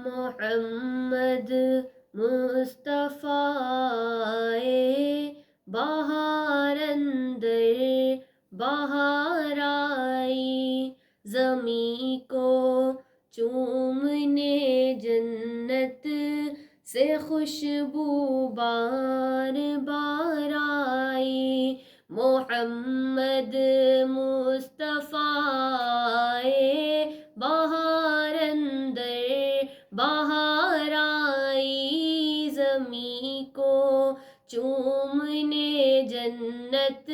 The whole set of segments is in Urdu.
محمد مصطفیٰ بہار اندر بہار آئی، زمیں کو چومنے جنت سے خوشبو بار بار آئی، محمد مصطفیٰ بہار اندر بہار آئی، زمیں کو چومنے جنت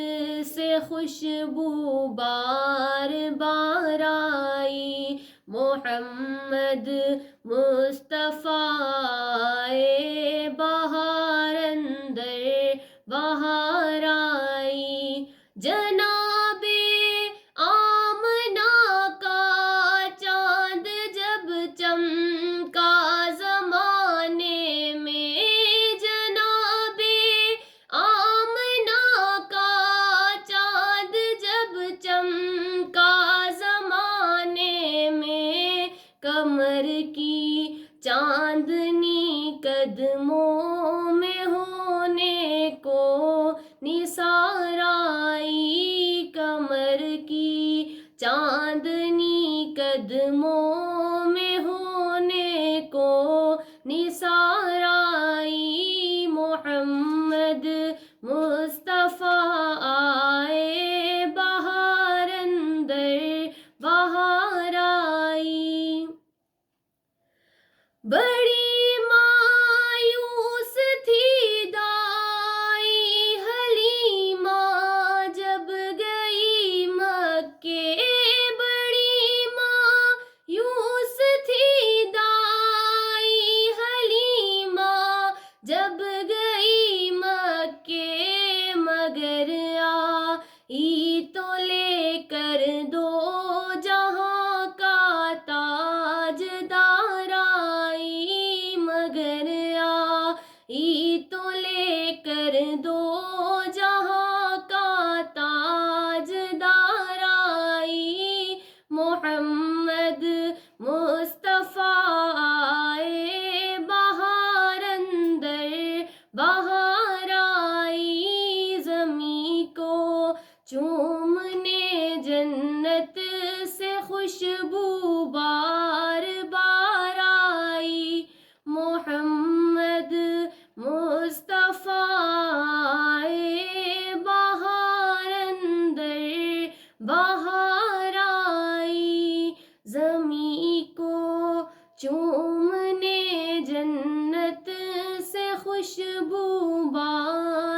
سے خوشبو بار بار آئی، محمد مصطفیٰ بہار اندر بہار آئی، جناب آمنہ کا چاند جب چمکا زمانے میں، جناب آمنہ کا چاند جب چمکا زمانے میں، کمر کی چاندنی قدموں میں ہونے کو نثار آئی، کمر کی چاندنی قدموں میں ہونے کو نثار آئی، محمد مصطفیٰ آئے بہار اندر بہار آئی، بڑی مایوس تھی دائی حلیمہ جب گئی مکے، بڑی مایوس تھی دائی حلیمہ جب گئی مکے، مگر آئی تو لے کر دو جہاں کا تاجدار آئی، مگر آئی تو لے کر دو جہاں کا تاجدار آئی، محمد مصطفیٰ آئے بہار اندر بہار آئی، زمیں کو چومنے جنت سے خوشبو بار بار آئی، محمد مصطفیٰ آئے بہار اندر بہار آئی، زمیں کو چومنے جنت سے خوشبو بار